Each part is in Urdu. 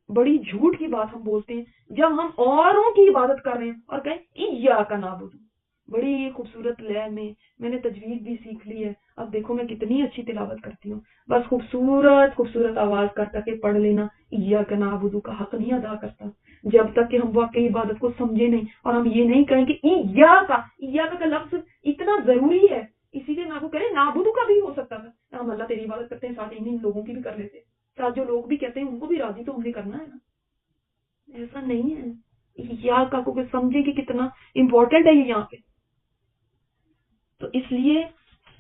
بڑی جھوٹ کی بات ہم بولتے ہیں جب ہم اوروں کی عبادت کر رہے ہیں اور کہیں ایاک نعبد. بڑی خوبصورت لے میں نے تجوید بھی سیکھ لی ہے. اب دیکھو میں کتنی اچھی تلاوت کرتی ہوں. بس خوبصورت خوبصورت آواز کر کے پڑھ لینا. ایاک نعبد کا حق نہیں ادا کرتا جب تک کہ ہم واقعی عبادت کو سمجھے نہیں. اور ہم یہ نہیں کہیں کہ ایاک کا لفظ اتنا ضروری ہے، اسی لیے نہ کو کرے نعبد کا بھی ہو سکتا تھا. ہم اللہ تیری عبادت کرتے ہیں، ساتھ انہیں لوگوں کی بھی کر لیتے، ساتھ جو لوگ بھی کہتے ہیں ان کو بھی راضی تو ہم نے کرنا ہے نا. ایسا نہیں ہے. ایاک کو سمجھے کہ کتنا امپورٹنٹ ہے یہ یہاں پہ. تو اس لیے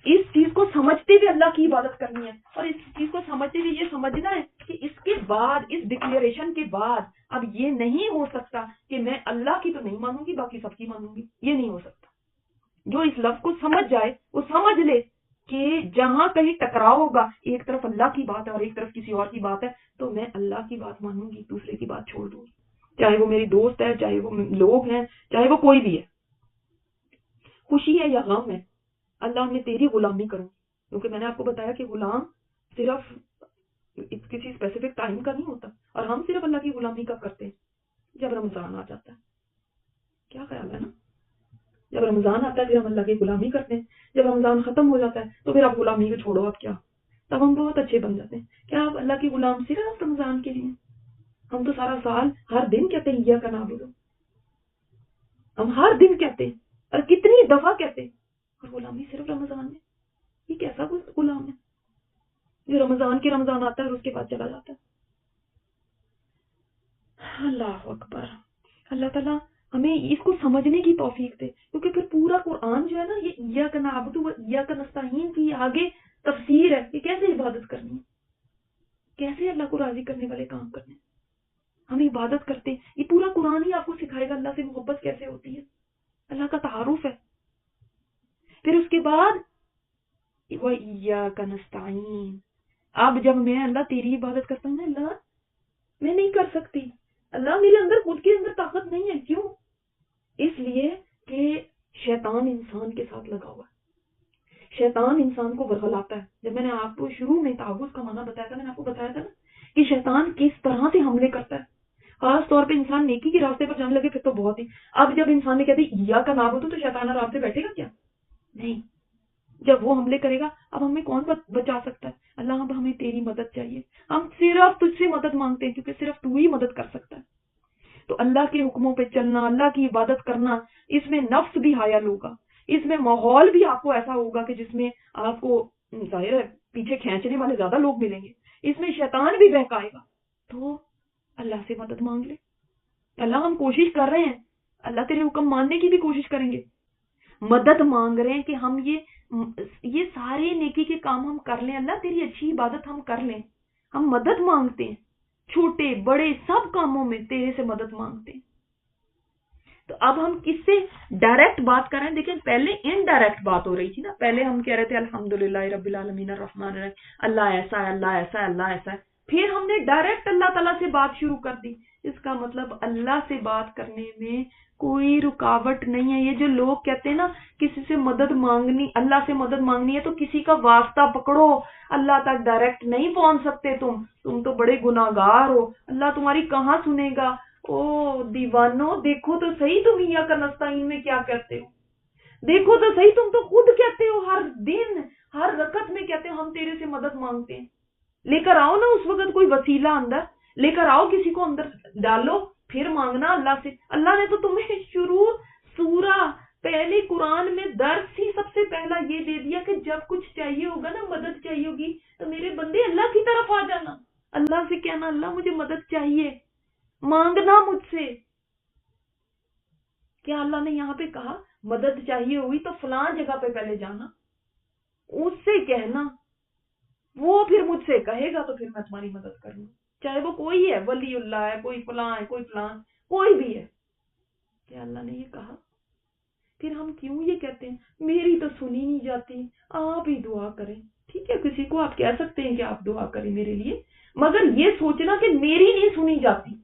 اس چیز کو سمجھتے ہوئے اللہ کی عبادت کرنی ہے، اور اس چیز کو سمجھتے ہوئے یہ سمجھنا ہے کہ اس کے بعد، اس ڈکلیریشن کے بعد اب یہ نہیں ہو سکتا کہ میں اللہ کی تو نہیں مانوں گی باقی سب کی مانوں گی. یہ نہیں ہو سکتا. جو اس لفظ کو سمجھ جائے وہ سمجھ لے کہ جہاں کہیں ٹکراؤ ہوگا، ایک طرف اللہ کی بات ہے اور ایک طرف کسی اور کی بات ہے، تو میں اللہ کی بات مانوں گی، دوسرے کی بات چھوڑ دوں گی، چاہے وہ میری دوست ہے، چاہے وہ لوگ ہیں، چاہے وہ کوئی بھی ہے، خوشی ہے یا غم ہے. اللہ میں تیری غلامی کروں، کیونکہ میں نے آپ کو بتایا کہ غلام صرف کسی اسپیسیفک ٹائم کا نہیں ہوتا. اور ہم صرف اللہ کی غلامی کب کرتے ہیں؟ جب رمضان آ جاتا ہے. کیا خیال ہے نا؟ جب رمضان آتا ہے پھر ہم اللہ کی غلامی کرتے ہیں. جب رمضان ختم ہو جاتا ہے تو پھر آپ غلامی کو چھوڑو، اب کیا، تب ہم بہت اچھے بن جاتے ہیں. کیا آپ اللہ کی غلام صرف رمضان کے لیے؟ ہم تو سارا سال ہر دن کہتے ہیں ایاک نعبد، ہم ہر دن کہتے ہیں اور کتنی دفعہ کہتے ہیں، اور غلامی صرف رمضان میں. یہ کیسا کوئی غلام ہے جو رمضان آتا ہے اور اس کے بعد چلا جاتا ہے؟ اللہ اکبر. اللہ تعالیٰ ہمیں اس کو سمجھنے کی توفیق دے، کیونکہ پھر پورا قرآن جو ہے نا یہ ایاک نعبد و ایاک نستعین کی آگے تفسیر ہے کہ کیسے عبادت کرنی ہے، کیسے اللہ کو راضی کرنے والے کام کرنے. ہم عبادت کرتے ہیں، یہ پورا قرآن ہی آپ کو سکھائے گا اللہ سے محبت کیسے ہوتی ہے، اللہ کا تعارف ہے. پھر اس کے بعد وَإِيَّاكَ نَسْتَعِينُ. اب جب میں اللہ تیری عبادت کرتا ہوں نا، اللہ میں نہیں کر سکتی، اللہ میرے اندر خود کے اندر طاقت نہیں ہے. کیوں؟ اس لیے کہ شیطان انسان کے ساتھ لگا ہوا ہے. شیطان انسان کو ورغلاتا ہے. جب میں نے آپ کو شروع میں تعوذ کا معنی بتایا تھا، میں نے آپ کو بتایا تھا نا کہ شیطان کس طرح سے حملے کرتا ہے. خاص طور پہ انسان نیکی کے راستے پر جانے لگے پھر تو بہت ہی. اب جب انسان نے کہتے ایاک نعبد تو شیطان آرام سے بیٹھے گا کیا؟ نہیں. جب وہ حملے کرے گا اب ہمیں کون بچا سکتا ہے؟ اللہ اب ہمیں تیری مدد چاہیے، ہم صرف تجھ سے مدد مانگتے ہیں کیونکہ صرف تو ہی مدد کر سکتا ہے. تو اللہ کے حکموں پہ چلنا، اللہ کی عبادت کرنا، اس میں نفس بھی حائل ہوگا، اس میں ماحول بھی آپ کو ایسا ہوگا کہ جس میں آپ کو ظاہر ہے پیچھے کھینچنے والے زیادہ لوگ ملیں گے، اس میں شیطان بھی بہکائے گا. تو اللہ سے مدد مانگ لے. اللہ ہم کوشش کر رہے ہیں، اللہ تیرے حکم ماننے کی بھی کوشش کریں گے، مدد مانگ رہے ہیں کہ ہم یہ سارے نیکی کے کام ہم کر لیں، اللہ تیری اچھی عبادت ہم کر لیں. ہم مدد مانگتے ہیں، چھوٹے بڑے سب کاموں میں تیرے سے مدد مانگتے ہیں. تو اب ہم کس سے ڈائریکٹ بات کر رہے ہیں؟ دیکھیں پہلے انڈائریکٹ بات ہو رہی تھی نا، پہلے ہم کہہ رہے تھے الحمدللہ رب العالمین الرحمن الرحیم، اللہ ایسا ہے، اللہ ایسا ہے، اللہ ایسا ہے. پھر ہم نے ڈائریکٹ اللہ تعالیٰ سے بات شروع کر دی. اس کا مطلب اللہ سے بات کرنے میں کوئی رکاوٹ نہیں ہے. یہ جو لوگ کہتے ہیں نا کسی سے مدد مانگنی، اللہ سے مدد مانگنی ہے تو کسی کا واسطہ پکڑو، اللہ تک ڈائریکٹ نہیں پہنچ سکتے، تم تو بڑے گناہگار ہو، اللہ تمہاری کہاں سنے گا. او دیوانو، دیکھو تو صحیح تم ایاک نستعین میں کیا کہتے ہو، دیکھو تو صحیح تم تو خود کہتے ہو، ہر دن ہر رکعت میں کہتے ہو ہم تیرے سے مدد مانگتے ہیں. لے کر آؤ نا اس وقت کوئی وسیلہ اندر، لے کر آؤ کسی کو اندر ڈالو، پھر مانگنا اللہ سے. اللہ نے تو تمہیں شروع سورہ پہلے قرآن میں درس ہی سب سے پہلا یہ دے دیا کہ جب کچھ چاہیے ہوگا نا، مدد چاہیے ہوگی تو میرے بندے اللہ کی طرف آ جانا، اللہ سے کہنا اللہ مجھے مدد چاہیے، مانگنا مجھ سے. کیا اللہ نے یہاں پہ کہا مدد چاہیے ہوئی تو فلاں جگہ پہ پہلے جانا، اس سے کہنا، وہ پھر مجھ سے کہے گا تو پھر میں تمہاری مدد کروں، چاہے وہ کوئی ہے، ولی اللہ ہے، کوئی فلاں ہے، کوئی فلاں، کوئی بھی ہے. کیا اللہ نے یہ کہا؟ پھر ہم کیوں یہ کہتے ہیں میری تو سنی نہیں جاتی، آپ ہی دعا کریں. ٹھیک ہے، کسی کو آپ کہہ سکتے ہیں کہ آپ دعا کریں میرے لیے، مگر یہ سوچنا کہ میری نہیں سنی جاتی،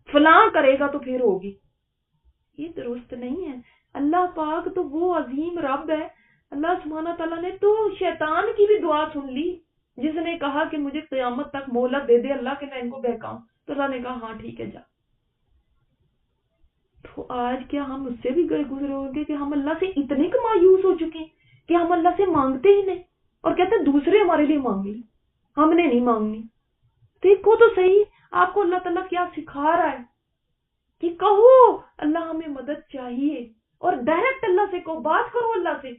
فلاں کرے گا تو پھر ہوگی، یہ درست نہیں ہے. اللہ پاک تو وہ عظیم رب ہے، اللہ سبحانہ تعالیٰ نے تو شیطان کی بھی دعا سن لی جس نے کہا کہ مجھے قیامت تک مہلت دے دے اللہ کہ میں ان کو بہکاؤں. تو اللہ نے کہا ہاں ٹھیک ہے جا. تو آج کیا ہم اس سے بھی گئے گزرے ہوں گے کہ ہم اللہ سے اتنے کا مایوس ہو چکے ہیں کہ ہم اللہ سے مانگتے ہی نہیں اور کہتے ہیں دوسرے ہمارے لیے مانگ لیں, ہم نے نہیں مانگنی. دیکھو تو صحیح آپ کو اللہ تعالیٰ کیا سکھا رہا ہے کہ کہو اللہ ہمیں مدد چاہیے, اور ڈائریکٹ اللہ سے کہو, بات کرو اللہ سے.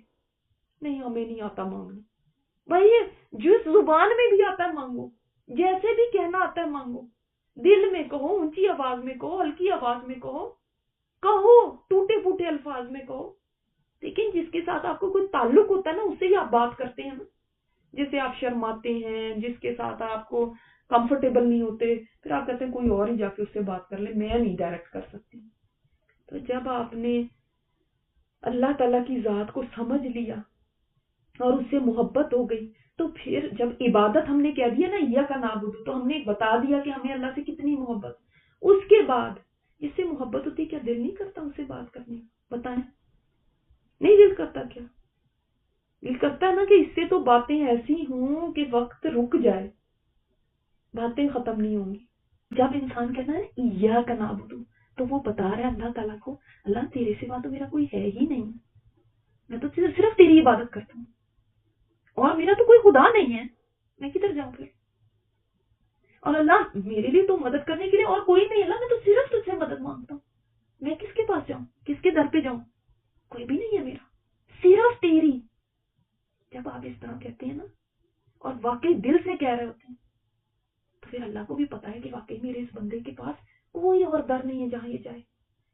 نہیں ہمیں نہیں آتا مانگنا. بھائی جس زبان میں بھی آتا ہے مانگو, جیسے بھی کہنا آتا ہے مانگو, دل میں کہو, اونچی آواز میں کہو, ہلکی آواز میں کہو, ٹوٹے پھوٹے الفاظ میں کہو. لیکن جس کے ساتھ آپ کو کوئی تعلق ہوتا ہے نا, اس سے ہی آپ بات کرتے ہیں نا. جسے آپ شرماتے ہیں, جس کے ساتھ آپ کو کمفرٹیبل نہیں ہوتے, پھر آپ کہتے ہیں کوئی اور ہی جا کے اس سے بات کر لے, میں نہیں ڈائریکٹ کر سکتی. تو جب آپ نے اللہ تعالیٰ کی ذات کو سمجھ لیا اور اس سے محبت ہو گئی, تو پھر جب عبادت ہم نے کہہ دیا نا ایاک نعبد, تو ہم نے بتا دیا کہ ہمیں اللہ سے کتنی محبت. اس کے بعد جس سے محبت ہوتی, کیا دل نہیں کرتا اس سے بات کرنے کا؟ بتائیں, نہیں دل کرتا کیا؟ دل کرتا ہے نا کہ اس سے تو باتیں ایسی ہوں کہ وقت رک جائے, باتیں ختم نہیں ہوں گی. جب انسان کہتا ہے ایاک نعبد, تو وہ بتا رہا ہے اللہ تعالیٰ کو, اللہ تیرے سوا تو میرا کوئی ہے ہی نہیں, میں تو صرف تیری عبادت کرتا ہوں, اور میرا تو کوئی خدا نہیں ہے, میں کدھر جاؤں پھر؟ اور اللہ میرے لیے تو مدد کرنے کے لیے اور کوئی نہیں, اللہ میں تو صرف تجھ سے مدد مانگتا ہوں, میں کس کے پاس جاؤں, کس کے در پہ جاؤں, کوئی بھی نہیں ہے میرا, صرف تیری. جب آپ اس طرح کہتے ہیں نا, اور واقعی دل سے کہہ رہے ہوتے ہیں, تو پھر اللہ کو بھی پتا ہے کہ واقعی میرے اس بندے کے پاس کوئی اور در نہیں ہے جہاں یہ جائے.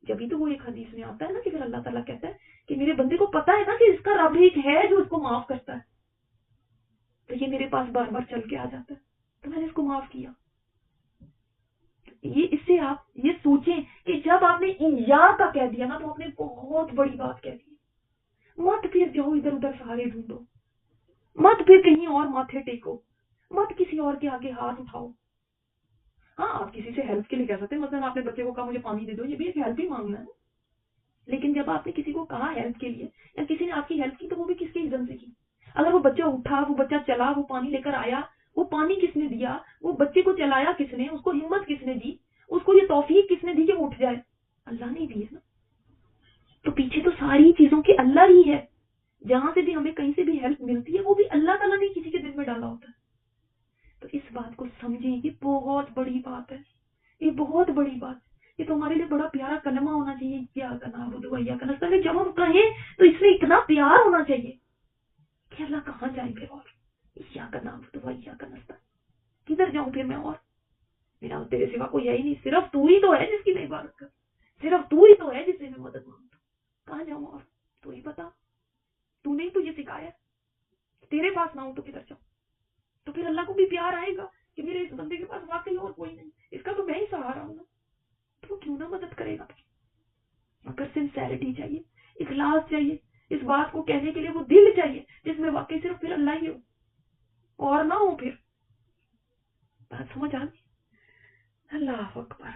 جبھی تو وہ ایک حدیث میں آتا ہے نا کہ پھر اللہ تعالیٰ کہتا ہے کہ میرے بندے کو پتا ہے نا کہ اس کا رب ایک ہے جو اس کو معاف کرتا ہے, تو یہ میرے پاس بار بار چل کے آ جاتا ہے, تو میں نے اس کو معاف کیا. یہ اس سے آپ یہ سوچیں کہ جب آپ نے ایاک کا کہہ دیا نا, تو آپ نے بہت بڑی بات کہہ دی. مت پھر جاؤ ادھر ادھر سہارے ڈھونڈو, مت پھر کہیں اور ماتھے ٹیکو, مت کسی اور کے آگے ہاتھ اٹھاؤ. ہاں آپ کسی سے ہیلپ کے لیے کہہ سکتے ہیں, مثلا آپ نے بچے کو کہا مجھے پانی دے دو, یہ بھی ایک ہیلپ ہی مانگنا ہے. لیکن جب آپ نے کسی کو کہا ہیلپ کے لیے, یا کسی نے آپ کی ہیلپ کی, تو وہ بھی کس کے اذن سے کی. اگر وہ بچہ اٹھا, وہ بچہ چلا, وہ پانی لے کر آیا, وہ پانی کس نے دیا, وہ بچے کو چلایا کس نے, اس کو ہمت کس نے دی, اس کو یہ توفیق کس نے دی کہ وہ اٹھ جائے؟ اللہ نے دی ہے نا. تو پیچھے تو ساری چیزوں کے اللہ ہی ہے. جہاں سے بھی ہمیں کہیں سے بھی ہیلپ ملتی ہے, وہ بھی اللہ تعالیٰ نے کسی کے دل میں ڈالا ہوتا ہے. تو اس بات کو سمجھیں, یہ بہت بڑی بات ہے, یہ بہت بڑی بات. یہ تو ہمارے لیے بڑا پیارا کلمہ ہونا چاہیے, ایاک نعبد و ایاک نستعین. جب ہم کہیں تو اس میں اتنا پیار ہونا چاہیے کہ اللہ کہاں جائیں پھر, اور ایاک نعبد و ایاک نستعین, کدھر جاؤں پھر میں, اور میرا تیرے سوا کوئی ہے ہی نہیں, صرف تو ہی تو ہے جس کی میں عبادت کروں, صرف تو ہی تو ہے جس سے میں مدد مانگتا ہوں. کہاں جاؤں اور, تو ہی بتا, تو نے تجھے سکھایا, تیرے پاس نہ ہوں تو کدھر جاؤں. تو پھر اللہ کو بھی پیار آئے گا کہ میرے اس بندے کے پاس واقعی اور کوئی نہیں, اس کا تو میں ہی سہارا ہوں نا, تو کیوں نہ مدد کرے گا. مگر سنسیریٹی چاہیے, اخلاص چاہیے, اس بات کو کہنے کے لیے وہ دل چاہیے جس میں واقعی صرف پھر اللہ ہی ہو اور نہ ہو. پھر بات سمجھ آ گئی؟ اللہ اکبر.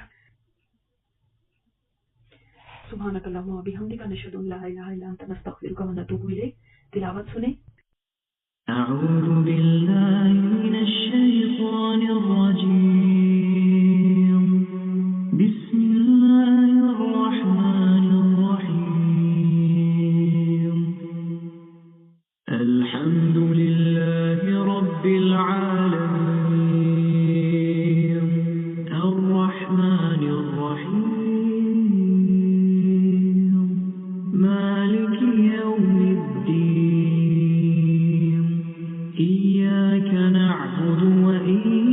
سبحانک اللہم و بحمدک, نشہد ان لا الہ الا انت, نستغفرک و نتوب الیک. تلاوت سنیں. أعوذ بالله من الشيطان الرجيم. بسم الله الرحمن الرحيم. الحمد لله رب العالمين. الرحمن الرحيم. مالك يوم الدين. إياك نعبد وإياك